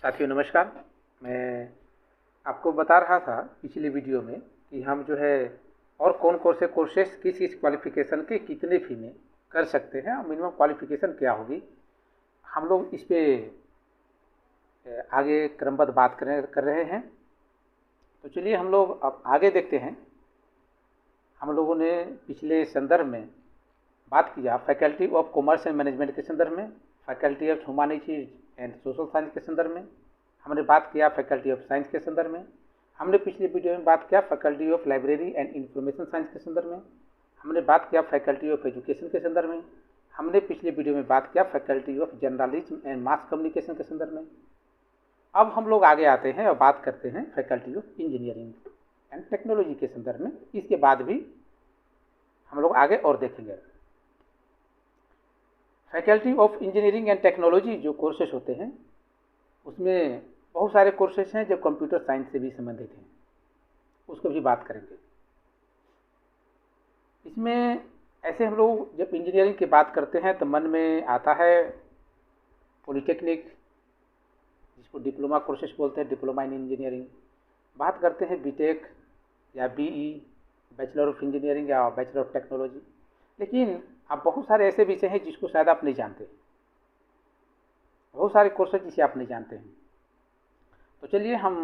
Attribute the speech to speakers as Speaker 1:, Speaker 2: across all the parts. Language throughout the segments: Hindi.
Speaker 1: साथियों नमस्कार। मैं आपको बता रहा था पिछली वीडियो में कि हम जो है और कौन कौन से कोर्सेस किस किस क्वालिफ़िकेशन के कितने फ़ी में कर सकते हैं और मिनिमम क्वालिफ़िकेशन क्या होगी। हम लोग इस पे आगे क्रमबद्ध बात कर रहे हैं। तो चलिए हम लोग अब आगे देखते हैं। हम लोगों ने पिछले संदर्भ में बात किया faculty of commerce and management के संदर्भ में, faculty of humanities and social science के संदर्भ में हमने बात किया, फैकल्टी ऑफ साइंस के संदर्भ में हमने पिछले वीडियो में बात किया, faculty of library and information science के संदर्भ में हमने बात किया, फैकल्टी ऑफ एजुकेशन के संदर्भ में हमने पिछले वीडियो में बात किया, faculty of journalism and mass communication के संदर्भ में। अब हम लोग आगे आते हैं और बात करते हैं faculty of engineering and technology के संदर्भ में। इसके बाद भी हम लोग आगे और देखेंगे। Faculty of engineering and technology जो कोर्सेज होते हैं उसमें बहुत सारे कोर्सेज हैं जो कंप्यूटर साइंस से भी संबंधित हैं, उसको भी बात करेंगे। इसमें ऐसे हम लोग जब इंजीनियरिंग की बात करते हैं तो मन में आता है पॉलिटेक्निक, जिसको डिप्लोमा कोर्सेज बोलते हैं, डिप्लोमा इन इंजीनियरिंग। बात करते हैं बीटेक या बीई, बैचलर ऑफ इंजीनियरिंग या बैचलर ऑफ टेक्नोलॉजी। लेकिन अब बहुत सारे ऐसे विषय हैं जिसको शायद आप नहीं जानते, बहुत सारे कोर्सेज जिसे आप नहीं जानते हैं। तो चलिए हम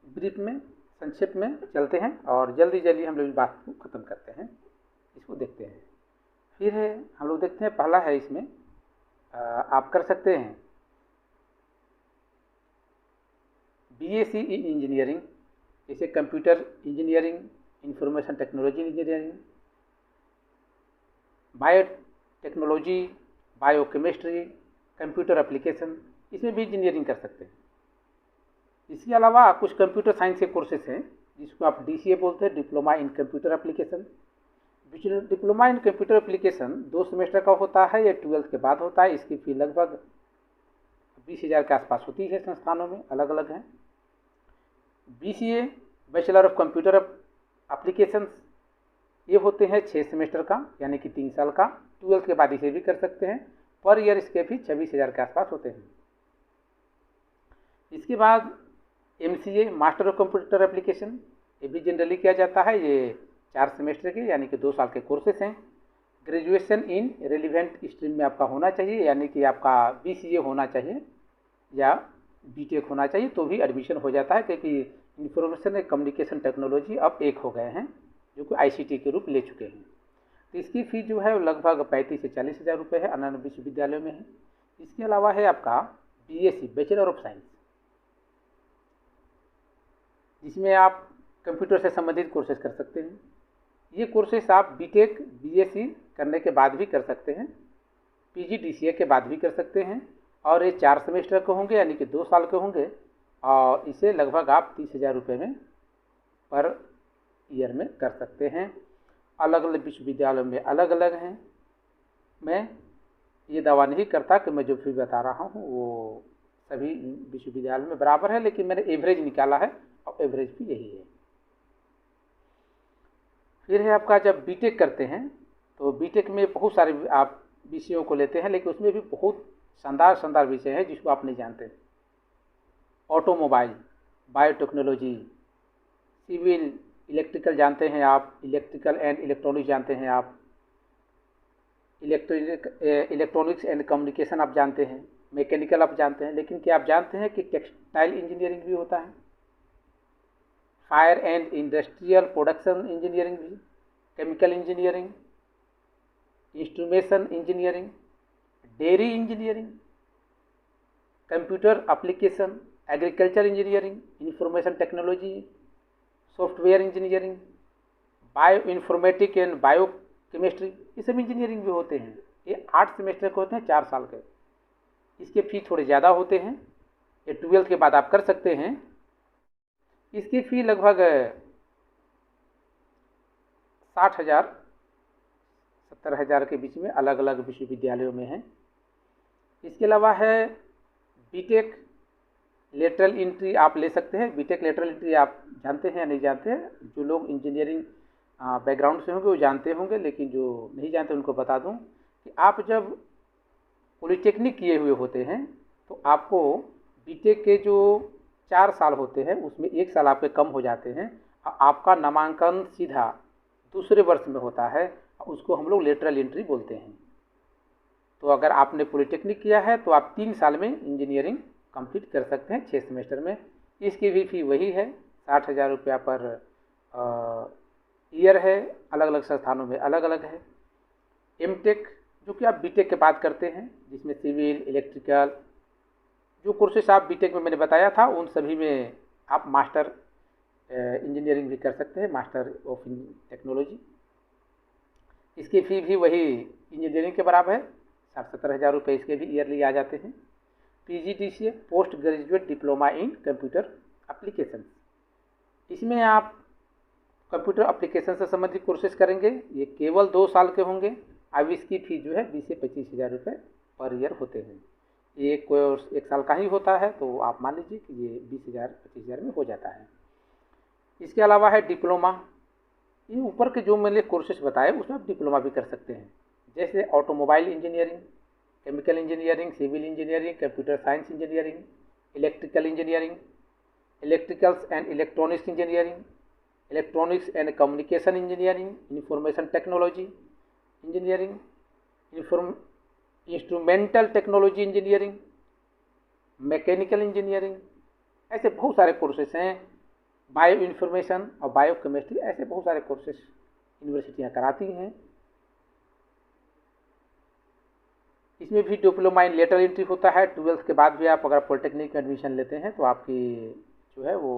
Speaker 1: ब्रीफ में, संक्षिप्त में चलते हैं और जल्दी जल्दी हम लोग इस बात को ख़त्म करते हैं, इसको देखते हैं। फिर है हम लोग देखते हैं, पहला है इसमें आप कर सकते हैं बीएससी इन इंजीनियरिंग, जैसे computer engineering, information technology engineering, biotechnology, biochemistry, computer application, इसमें भी इंजीनियरिंग कर सकते हैं। इसके अलावा कुछ कंप्यूटर साइंस के कोर्सेज हैं जिसको आप डीसीए बोलते हैं, diploma in computer application. Diploma in computer application 2 semester का होता है, या 12th के बाद होता है। इसकी फ़ी लगभग 20,000 के आसपास होती है, संस्थानों में अलग अलग हैं। BCA bachelor of computer application, ये होते हैं 6 सेमेस्टर का, यानी कि 3 साल का। 12th के बाद इसे भी कर सकते हैं। पर ईयर इसके भी 26,000 के आसपास होते हैं। इसके बाद MCA master of computer application, ये भी जनरली किया जाता है। ये 4 सेमेस्टर के यानी कि 2 साल के कोर्सेस हैं। ग्रेजुएशन इन रेलिवेंट स्ट्रीम में आपका होना चाहिए, यानी कि आपका बीसीए होना चाहिए या बीटेक होना चाहिए, तो भी एडमिशन हो जाता है, क्योंकि इंफॉर्मेशन एंड कम्युनिकेशन टेक्नोलॉजी अब एक हो गए हैं जो कि आईसीटी के रूप ले चुके हैं। तो इसकी फ़ी जो है लगभग 35 से 40 हज़ार रुपये है, अन्य विश्वविद्यालयों में है। इसके अलावा है आपका बीएससी बैचलर ऑफ साइंस, जिसमें आप कंप्यूटर से संबंधित कोर्सेज कर सकते हैं। ये कोर्सेज आप बीटेक बीएससी करने के बाद भी कर सकते हैं, पीजीडीसीए के बाद भी कर सकते हैं, और ये 4 सेमेस्टर के होंगे यानी कि 2 साल के होंगे, और इसे लगभग आप 30,000 रुपये में पर ईयर में कर सकते हैं। अलग अलग विश्वविद्यालयों में अलग अलग हैं। मैं ये दावा नहीं करता कि मैं जो फी बता रहा हूँ वो सभी विश्वविद्यालयों में बराबर है, लेकिन मैंने एवरेज निकाला है और एवरेज भी यही है। फिर है आपका जब बीटेक करते हैं तो बीटेक में बहुत सारे आप विषयों को लेते हैं, लेकिन उसमें भी बहुत शानदार विषय है जिसको आप नहीं जानते। ऑटोमोबाइल, बायोटेक्नोलॉजी, सिविल, इलेक्ट्रिकल जानते हैं आप, इलेक्ट्रिकल एंड इलेक्ट्रॉनिक्स जानते हैं आप, इलेक्ट्रॉनिक्स एंड कम्युनिकेशन आप जानते हैं, मैकेनिकल आप जानते हैं। लेकिन क्या आप जानते हैं कि टेक्सटाइल इंजीनियरिंग भी होता है, fire and industrial production engineering भी, chemical engineering, instrumentation engineering, dairy engineering, computer application, agriculture engineering, information technology, software engineering, bio informatic and bio chemistry, ये सब इंजीनियरिंग भी होते हैं। ये 8 सेमेस्टर के होते हैं, 4 साल के। इसके फ़ी थोड़े ज़्यादा होते हैं, ये 12th के बाद आप कर सकते हैं। इसकी फ़ी लगभग 60,000 70,000 के बीच में अलग अलग विश्वविद्यालयों में है। इसके अलावा है बीटेक लेटरल एंट्री आप ले सकते हैं। बीटेक लेटरल एंट्री आप जानते हैं या नहीं जानते हैं? जो लोग इंजीनियरिंग बैकग्राउंड से होंगे वो जानते होंगे, लेकिन जो नहीं जानते उनको बता दूं कि आप जब पॉलिटेक्निक किए हुए होते हैं तो आपको बीटेक के जो 4 साल होते हैं उसमें 1 साल आपके कम हो जाते हैं। आपका नामांकन सीधा दूसरे वर्ष में होता है, उसको हम लोग लेटरल एंट्री बोलते हैं। तो अगर आपने पॉलिटेक्निक किया है तो आप 3 साल में इंजीनियरिंग कंप्लीट कर सकते हैं 6 सेमेस्टर में। इसकी भी फी वही है, 60,000 रुपया पर ईयर है। अलग अलग संस्थानों में अलग अलग है। एमटेक जो कि आप बीटेक के बाद करते हैं, जिसमें सिविल, इलेक्ट्रिकल जो कोर्सेस आप बीटेक में मैंने बताया था, उन सभी में आप मास्टर इंजीनियरिंग भी कर सकते हैं, मास्टर ऑफ टेक्नोलॉजी। इसकी फ़ी भी वही इंजीनियरिंग के बराबर है, 60-70 हज़ार रुपये इसके भी ईयरली आ जाते हैं। PGDCA post graduate diploma in computer application, इसमें आप कंप्यूटर एप्लीकेशन से संबंधित कोर्सेज करेंगे। ये केवल 2 साल के होंगे। अब इसकी फ़ी जो है 20 से 25 हज़ार रुपये पर ईयर होते हैं। एक कोर्स 1 साल का ही होता है, तो आप मान लीजिए कि ये 20,000-25,000 में हो जाता है। इसके अलावा है डिप्लोमा। ये ऊपर के जो मैंने कोर्सेज बताए उसमें आप डिप्लोमा भी कर सकते हैं, जैसे automobile engineering, chemical engineering, civil engineering, computer science engineering, electrical engineering, electricals and electronics engineering, electronics and communication engineering, information technology engineering, instrumental technology engineering, mechanical engineering, ऐसे बहुत सारे कोर्सेस हैं। बायो इन्फॉर्मेशन और बायो केमिस्ट्री, ऐसे बहुत सारे कोर्सेस यूनिवर्सिटियाँ कराती हैं। इसमें भी डिप्लोमा इन लेटर एंट्री होता है। 12th के बाद भी आप अगर पॉलिटेक्निक में एडमिशन लेते हैं तो आपकी जो है वो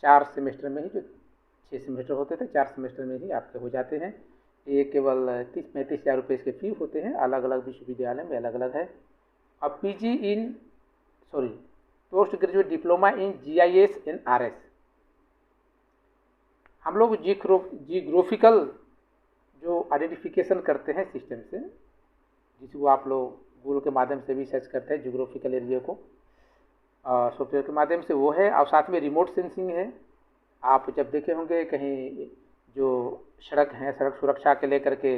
Speaker 1: 4 सेमेस्टर में ही, जो 6 सेमेस्टर होते थे 4 सेमेस्टर में ही आपके हो जाते हैं। ये केवल 30-35 हज़ार रुपये इसके फी होते हैं, अलग अलग विश्वविद्यालय में अलग अलग है। अब post graduate diploma in GIS and RS, हम लोग जियोग्राफिकल जो आइडेंटिफिकेशन करते हैं सिस्टम से, जिसको आप लोग गूगल के माध्यम से भी सर्च करते हैं जियोग्राफिकल एरिया को, सॉफ्टवेयर के माध्यम से वो है। और साथ में रिमोट सेंसिंग है। आप जब देखे होंगे कहीं जो सड़क हैं, सड़क सुरक्षा के लेकर के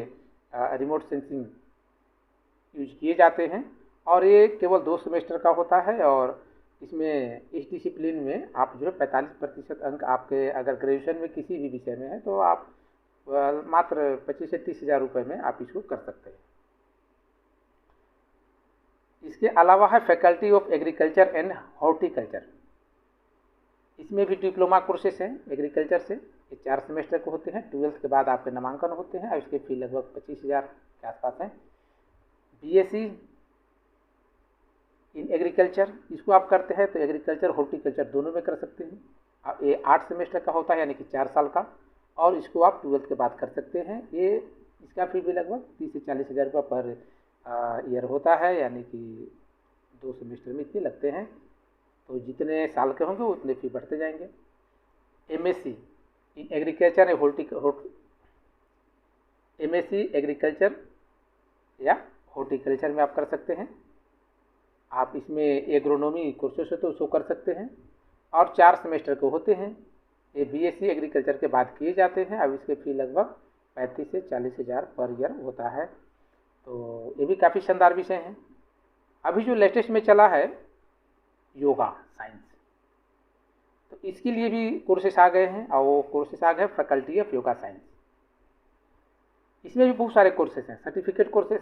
Speaker 1: रिमोट सेंसिंग यूज किए जाते हैं, और ये केवल 2 सेमेस्टर का होता है। और इसमें इस डिसिप्लिन में आप जो है 45% अंक आपके अगर ग्रेजुएशन में किसी भी विषय में है तो आप मात्र 25 से 30 हज़ार रुपये में आप इसको कर सकते हैं। इसके अलावा है faculty of agriculture and horticulture, इसमें भी डिप्लोमा कोर्सेस हैं एग्रीकल्चर से। ये 4 सेमेस्टर के होते हैं। 12th के बाद आपके नामांकन होते हैं और इसके फी लगभग 25 हज़ार के आसपास हैं। BSc इन एग्रीकल्चर, इसको आप करते हैं तो एग्रीकल्चर हॉर्टिकल्चर दोनों में कर सकते हैं। अब ये 8 सेमेस्टर का होता है, यानी कि 4 साल का, और इसको आप 12th के बाद कर सकते हैं। ये इसका फी भी लगभग 30 से 40 हज़ार रुपये पर ईयर होता है, यानी कि 2 सेमेस्टर में इतने लगते हैं। तो जितने साल के होंगे उतने फी बढ़ते जाएंगे। MSc in agriculture MSc agriculture या हॉर्टिकल्चर में आप कर सकते हैं। आप इसमें एग्रोनॉमी कोर्सेस है तो उसको कर सकते हैं, और 4 सेमेस्टर के होते हैं। ये BSc एग्रीकल्चर के बाद किए जाते हैं। अब इसके फी लगभग 35 से 40 हज़ार पर ईयर होता है। तो ये भी काफ़ी शानदार विषय हैं। अभी जो लेटेस्ट में चला है योगा साइंस, तो इसके लिए भी कोर्सेस आ गए हैं, और वो कोर्सेस आ गए फैकल्टी ऑफ योगा साइंस। इसमें भी बहुत सारे कोर्सेस हैं। सर्टिफिकेट कोर्सेस,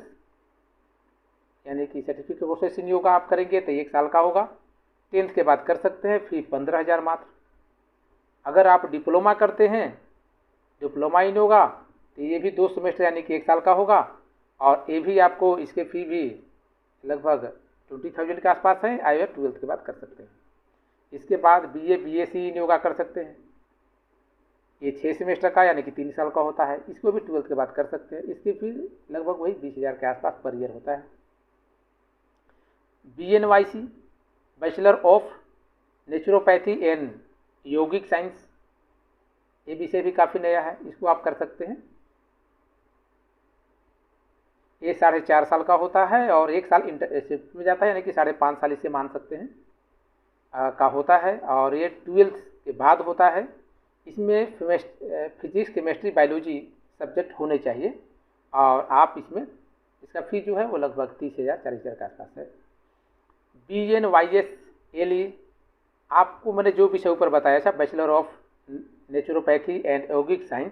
Speaker 1: यानी कि सर्टिफिकेट कोर्सेस इन योगा आप करेंगे तो 1 साल का होगा। 10th के बाद कर सकते हैं, फी 15 हज़ार मात्र। अगर आप डिप्लोमा करते हैं, डिप्लोमा इन योगा, तो ये भी 2 सेमेस्टर यानी कि 1 साल का होगा, और ये भी आपको इसके फी भी लगभग 20,000 के आसपास है। आइए 12th के बाद कर सकते हैं। इसके बाद BSc इन योगा कर सकते हैं। ये 6 सेमेस्टर का यानी कि 3 साल का होता है। इसको भी 12th के बाद कर सकते हैं। इसकी फी लगभग वही 20 हज़ार के आसपास पर ईयर होता है। BNYC bachelor of naturopathy and yogic science, ये विषय भी काफ़ी नया है, इसको आप कर सकते हैं। ये 4.5 साल का होता है, और 1 साल इंटर्नशिप में जाता है, यानी कि 5.5 साल इसे मान सकते हैं का होता है। और ये 12th के बाद होता है। इसमें फिजिक्स, केमिस्ट्री, बायोलॉजी सब्जेक्ट होने चाहिए, और आप इसमें इसका फी जो है वो लगभग 30 हज़ार 40 हज़ार के आसपास है। BNYS एलई, आपको मैंने जो विषय ऊपर बताया था, बैचलर ऑफ नेचुरोपैथी एंड यौगिक साइंस,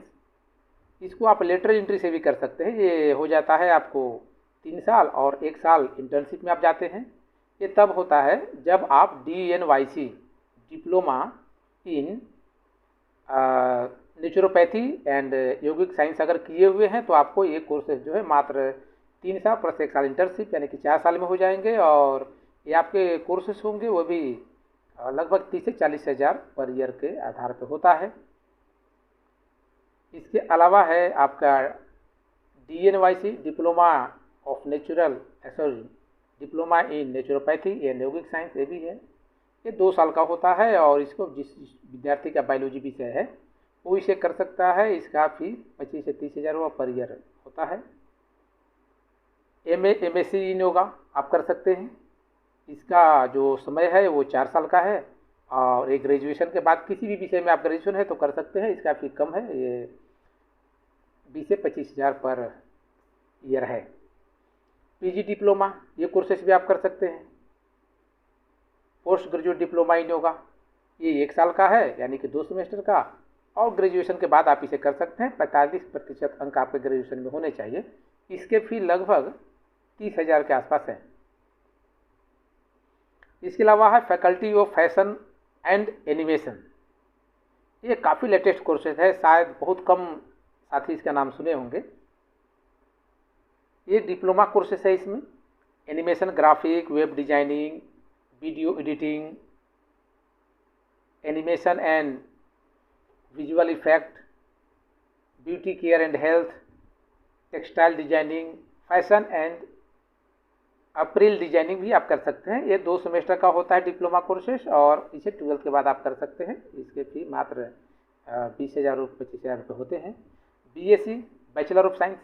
Speaker 1: इसको आप लेटरल एंट्री से भी कर सकते हैं। ये हो जाता है आपको 3 साल, और 1 साल इंटर्नशिप में आप जाते हैं। ये तब होता है जब आप DNYC diploma in naturopathy and यौगिक साइंस अगर किए हुए हैं तो आपको ये कोर्सेज जो है मात्र 3 साल प्लस 1 साल इंटर्नशिप यानी कि 4 साल में हो जाएंगे। और ये आपके कोर्सेज होंगे वो भी लगभग 30 से 40 हज़ार पर ईयर के आधार पर होता है। इसके अलावा है आपका DNYC diploma of natural sorry diploma in naturopathy and यौगिक साइंस, ये भी है। ये 2 साल का होता है और इसको जिस विद्यार्थी का बायोलॉजी विषय है वो इसे कर सकता है। इसका फीस 25 से 30 हज़ार रुपये पर ईयर होता है। MSc इन योगा आप कर सकते हैं। इसका जो समय है वो 4 साल का है, और एक ग्रेजुएशन के बाद किसी भी विषय में आप ग्रेजुएशन है तो कर सकते हैं। इसका फी कम है, ये 20 से 25 हज़ार पर ईयर है। PG डिप्लोमा, ये कोर्सेज भी आप कर सकते हैं। Post graduate diploma in yoga, ये 1 साल का है यानी कि 2 सेमेस्टर का, और ग्रेजुएशन के बाद आप इसे कर सकते हैं। 45% अंक आपके ग्रेजुएशन में होने चाहिए। इसके फी लगभग 30 हज़ार के आसपास है। इसके अलावा है faculty of fashion and animation, ये काफ़ी लेटेस्ट कोर्सेज है, शायद बहुत कम साथी इसका नाम सुने होंगे। ये डिप्लोमा कोर्सेज है। इसमें animation, graphic, web designing, video editing, animation and visual effect, beauty care and health, textile designing, fashion and appeal designing भी आप कर सकते हैं। ये 2 सेमेस्टर का होता है डिप्लोमा कोर्सेज, और इसे 12th के बाद आप कर सकते हैं। इसके फी मात्र 20 हज़ार रुपये 25 हज़ार रुपये होते हैं। BSc bachelor of science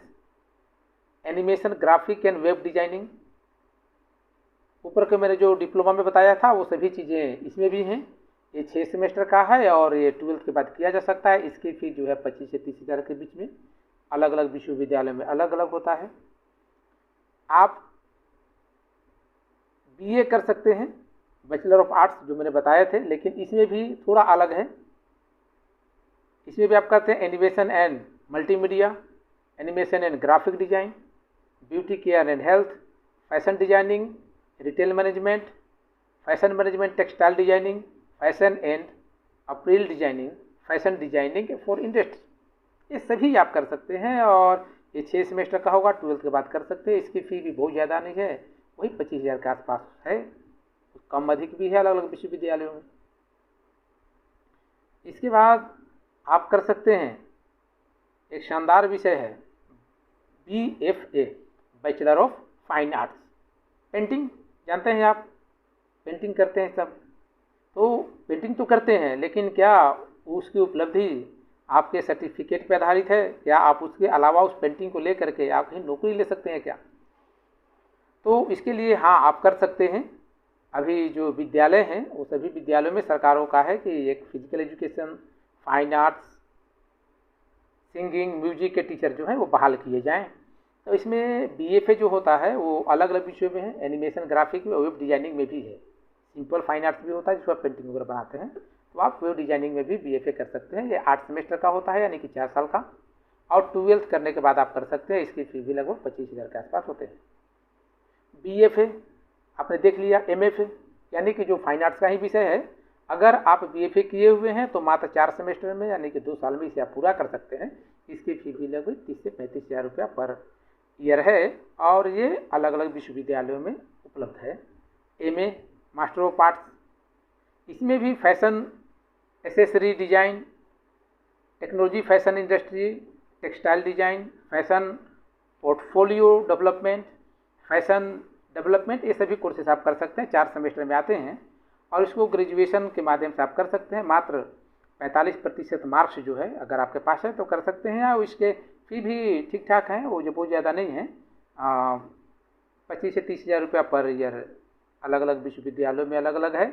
Speaker 1: animation, graphic and web designing, ऊपर के मैंने जो डिप्लोमा में बताया था वो सभी चीज़ें इसमें भी हैं। ये 6 सेमेस्टर का है और ये 12th के बाद किया जा सकता है। इसकी फी जो है 25 से 30 हज़ार के बीच में, अलग अलग विश्वविद्यालयों में अलग अलग होता है। आप BA कर सकते हैं, बैचलर ऑफ आर्ट्स जो मैंने बताए थे, लेकिन इसमें भी थोड़ा अलग है। इसमें भी आप करते हैं animation and multimedia, animation and graphic design, beauty care and health, fashion designing, retail management, fashion management, textile designing, fashion and appeal designing, fashion designing for industry, ये सभी आप कर सकते हैं। और ये 6 सेमेस्टर का होगा, 12th के बाद कर सकते हैं। इसकी फ़ी भी बहुत ज़्यादा नहीं है, वही 25 हज़ार के आसपास है, कम अधिक भी है अलग अलग विश्वविद्यालयों में। इसके बाद आप कर सकते हैं, एक शानदार विषय है BFA bachelor of fine arts, painting जानते हैं आप, पेंटिंग करते हैं सब, तो पेंटिंग तो करते हैं, लेकिन क्या उसकी उपलब्धि आपके सर्टिफिकेट पर आधारित है? क्या आप उसके अलावा उस पेंटिंग को लेकर के आप कहीं नौकरी ले सकते हैं क्या? तो इसके लिए हाँ आप कर सकते हैं। अभी जो विद्यालय हैं वो सभी विद्यालयों में सरकारों का है कि एक physical education, fine arts, singing, music के टीचर जो हैं वो बहाल किए जाएं। तो इसमें BFA जो होता है वो अलग अलग विषयों में है, एनिमेशन, ग्राफिक में, वेब डिजाइनिंग में भी है। सिंपल फाइन आर्ट्स भी होता है जिसमें पेंटिंग वगैरह बनाते हैं, तो आप वेब डिजाइनिंग में भी BFA कर सकते हैं। ये 8 सेमेस्टर का होता है यानी कि 4 साल का, और 12th करने के बाद आप कर सकते हैं। इसकी फी भी लगभग 25 हज़ार के आसपास होते हैं। BFA आपने देख लिया। MFA यानी कि जो फाइन आर्ट्स का ही विषय है, अगर आप BFA किए हुए हैं तो मात्र 4 सेमेस्टर में यानी कि 2 साल में इसे आप पूरा कर सकते हैं। इसकी फी भी लगभग 30 से 35 हज़ार रुपया पर ईयर है, और ये अलग अलग विश्वविद्यालयों में उपलब्ध है। MA मास्टर ऑफ आर्ट्स, इसमें भी fashion accessory design, technology fashion industry, textile design, fashion portfolio development, fashion development, ये सभी कोर्सेज आप कर सकते हैं। 4 सेमेस्टर में आते हैं, और इसको ग्रेजुएशन के माध्यम से आप कर सकते हैं। मात्र 45% मार्क्स जो है अगर आपके पास है तो कर सकते हैं। और इसके फी भी ठीक ठाक हैं, वो जो बहुत ज़्यादा नहीं है, 25 से 30 हज़ार रुपया पर ईयर, अलग अलग विश्वविद्यालयों में अलग अलग है।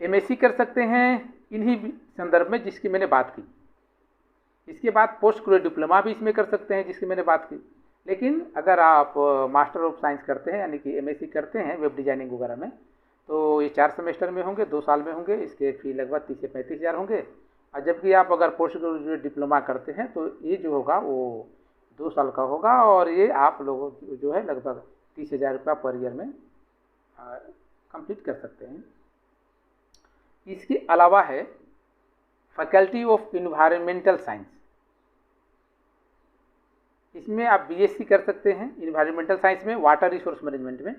Speaker 1: MSc कर सकते हैं इन्हीं संदर्भ में जिसकी मैंने बात की। इसके बाद पोस्ट ग्रेजुएट डिप्लोमा भी इसमें कर सकते हैं जिसकी मैंने बात की। लेकिन अगर आप मास्टर ऑफ साइंस करते हैं यानी कि MSc करते हैं वेब डिजाइनिंग वगैरह में, तो ये 4 सेमेस्टर में होंगे, 2 साल में होंगे। इसके फी लगभग 30 से 35 हज़ार होंगे। और जबकि आप अगर पोस्ट ग्रेजुएट डिप्लोमा करते हैं तो ये जो होगा वो 2 साल का होगा, और ये आप लोगों जो है लगभग 30 हज़ार रुपया पर ईयर में कंप्लीट कर सकते हैं। इसके अलावा है फैकल्टी ऑफ इन्वायरमेंटल साइंस। इसमें आप बीएससी कर सकते हैं इन्वायरमेंटल साइंस में, वाटर रिसोर्स मैनेजमेंट में।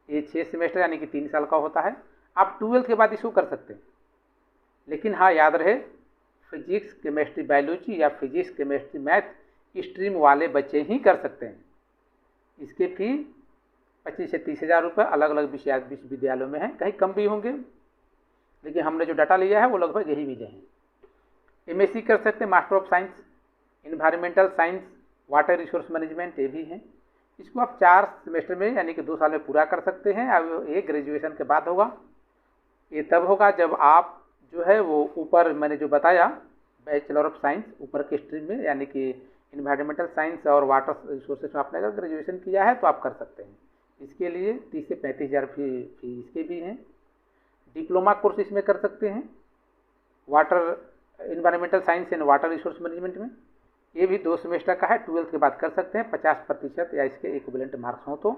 Speaker 1: ये 6 सेमेस्टर यानी कि 3 साल का होता है। आप 12th के बाद इसको कर सकते हैं, लेकिन हाँ याद रहे फिजिक्स, केमिस्ट्री, बायोलॉजी या फिजिक्स, केमिस्ट्री, मैथ स्ट्रीम वाले बच्चे ही कर सकते हैं। इसके फी 25 से 30 हज़ार रुपये अलग अलग विश्वविद्यालयों में हैं, कहीं कम भी होंगे, लेकिन हमने जो डाटा लिया है वो लगभग यही विजय हैं। एमएससी कर सकते हैं master of science environmental science, water resource management, ये भी हैं। इसको आप 4 सेमेस्टर में यानी कि 2 साल में पूरा कर सकते हैं। अब ये ग्रेजुएशन के बाद होगा। ये तब होगा जब आप जो है वो ऊपर मैंने जो बताया बैचलर ऑफ साइंस ऊपर के स्ट्रीम में यानी कि इन्वायरमेंटल साइंस और वाटर रिसोर्सेज में आपने अगर ग्रेजुएशन किया है तो आप कर सकते हैं। इसके लिए 30 से 35 हज़ार फी इसके भी हैं। डिप्लोमा कोर्स इसमें कर सकते हैं water environmental science and water resource management में। ये भी 2 सेमेस्टर का है, 12th के बाद कर सकते हैं। 50% या इसके इक्विवेलेंट मार्क्स हो तो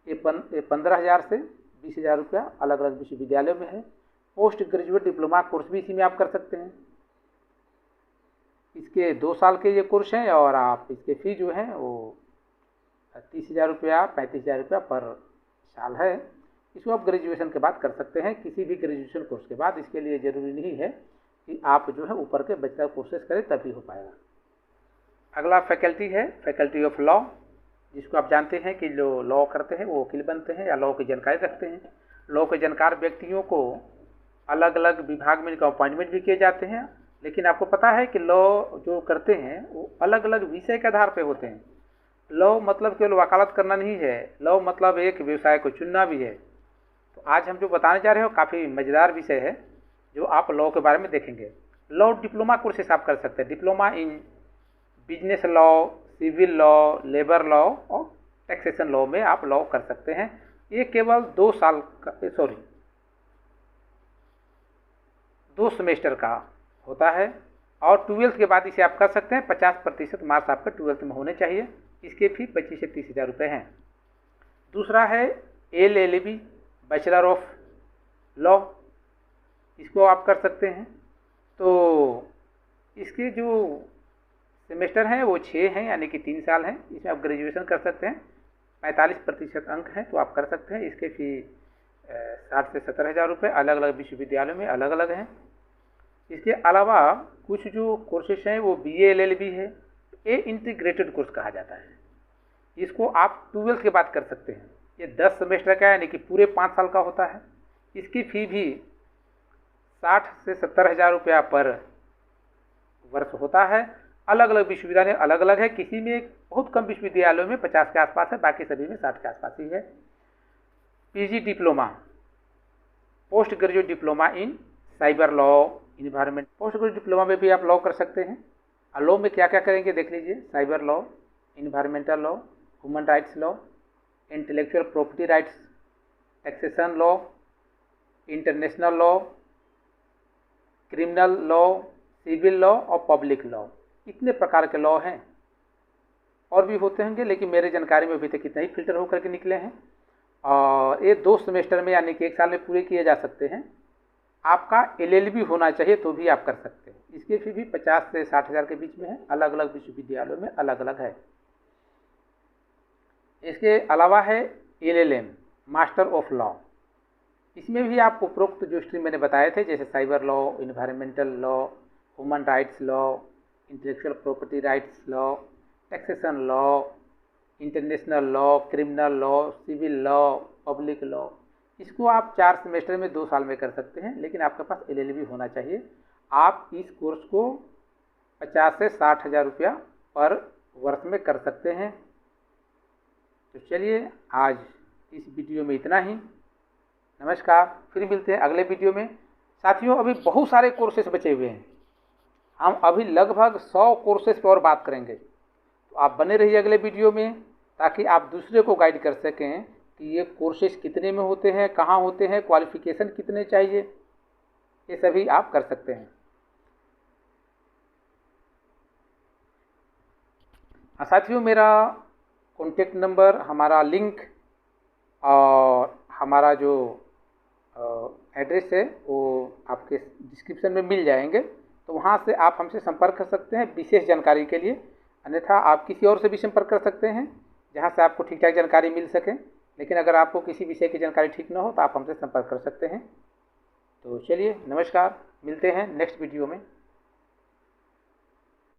Speaker 1: ये 15,000 से 20,000 रुपया अलग अलग विश्वविद्यालयों में है। पोस्ट ग्रेजुएट डिप्लोमा कोर्स भी इसी में आप कर सकते हैं। इसके 2 साल के ये कोर्स हैं और आप इसके फी जो है वो 30,000 रुपया 35,000 रुपया पर साल है। इसको आप ग्रेजुएशन के बाद कर सकते हैं, किसी भी ग्रेजुएशन कोर्स के बाद। इसके लिए ज़रूरी नहीं है कि आप जो है ऊपर के बैचलर कोर्सेज करें तभी हो पाएगा। अगला फैकल्टी है फैकल्टी ऑफ लॉ, जिसको आप जानते हैं कि जो लॉ करते हैं वो वकील बनते हैं या लॉ की जानकारी रखते हैं। लॉ के जानकार व्यक्तियों को अलग अलग विभाग में इनका अपॉइंटमेंट भी किए जाते हैं, लेकिन आपको पता है कि लॉ जो करते हैं वो अलग अलग विषय के आधार पर होते हैं। लॉ मतलब केवल वकालत करना नहीं है, लॉ मतलब एक व्यवसाय को चुनना भी है। तो आज हम जो बताने जा रहे हो काफ़ी मज़ेदार विषय है जो आप लॉ के बारे में देखेंगे। लॉ डिप्लोमा कोर्सेस आप कर सकते हैं, diploma in business law, civil law, labour law और टैक्सेशन लॉ में आप लॉ कर सकते हैं। ये केवल 2 सेमेस्टर का होता है और 12th के बाद इसे आप कर सकते हैं। 50% मार्क्स आपके 12th में होने चाहिए। इसके फी 25 से 30 हज़ार रुपये हैं। दूसरा है LLB बैचलर ऑफ लॉ, इसको आप कर सकते हैं। तो इसके जो सेमेस्टर हैं वो 6 हैं यानी कि 3 साल हैं। इसमें आप ग्रेजुएशन कर सकते हैं। 45% अंक हैं तो आप कर सकते हैं। इसके फी 60 से 70 हज़ार रुपये अलग अलग विश्वविद्यालयों में अलग अलग हैं। इसके अलावा कुछ जो कोर्सेज हैं वो BA LLB है, ये इंटीग्रेटेड कोर्स कहा जाता है। इसको आप 12th के बाद कर सकते हैं। ये 10 सेमेस्टर का यानी कि पूरे 5 साल का होता है। इसकी फ़ी भी 60 से 70 हज़ार रुपया पर वर्ष होता है। अलग अलग विश्वविद्यालय अलग अलग है, किसी में बहुत कम विश्वविद्यालयों में 50 के आसपास है, बाकी सभी में 60 के आसपास ही है। PG diploma post graduate diploma in cyber law environment, post graduate diploma में भी आप लॉ कर सकते हैं। और लॉ में क्या क्या करेंगे देख लीजिए, cyber law, environmental law, human rights law, intellectual property rights, taxation law, international law, criminal law, civil law और पब्लिक लॉ। इतने प्रकार के लॉ हैं, और भी होते होंगे लेकिन मेरे जानकारी में अभी तक इतना ही फिल्टर होकर के निकले हैं। और ये 2 सेमेस्टर में यानी कि 1 साल में पूरे किए जा सकते हैं। आपका LLB होना चाहिए तो भी आप कर सकते हैं। इसकी फी भी 50 से 60 हज़ार के बीच में है, अलग अलग विश्वविद्यालयों में अलग अलग है। इसके अलावा है LLM मास्टर ऑफ लॉ, इसमें भी आपको उपरोक्त जो स्ट्रीम मैंने बताए थे जैसे cyber law, environmental law, human rights law, intellectual property rights law, taxation law, international law, criminal law, civil law, public law, इसको आप 4 सेमेस्टर में 2 साल में कर सकते हैं, लेकिन आपके पास LLB होना चाहिए। आप इस कोर्स को 50 से 60 हज़ार रुपया पर वर्ष में कर सकते हैं। तो चलिए आज इस वीडियो में इतना ही। नमस्कार, फिर मिलते हैं अगले वीडियो में। साथियों अभी बहुत सारे कोर्सेज बचे हुए हैं, हम अभी लगभग 100 कोर्सेज पर और बात करेंगे। तो आप बने रहिए अगले वीडियो में ताकि आप दूसरे को गाइड कर सकें कि ये कोर्सेज कितने में होते हैं, कहाँ होते हैं, क्वालिफ़िकेशन कितने चाहिए, ये सभी आप कर सकते हैं। साथियों, मेरा कॉन्टेक्ट नंबर, हमारा लिंक और हमारा जो एड्रेस है वो आपके डिस्क्रिप्शन में मिल जाएंगे, तो वहाँ से आप हमसे संपर्क कर सकते हैं विशेष जानकारी के लिए। अन्यथा आप किसी और से भी संपर्क कर सकते हैं जहाँ से आपको ठीक ठाक जानकारी मिल सके। लेकिन अगर आपको किसी विषय की जानकारी ठीक ना हो तो आप हमसे संपर्क कर सकते हैं। तो चलिए, नमस्कार, मिलते हैं नेक्स्ट वीडियो में।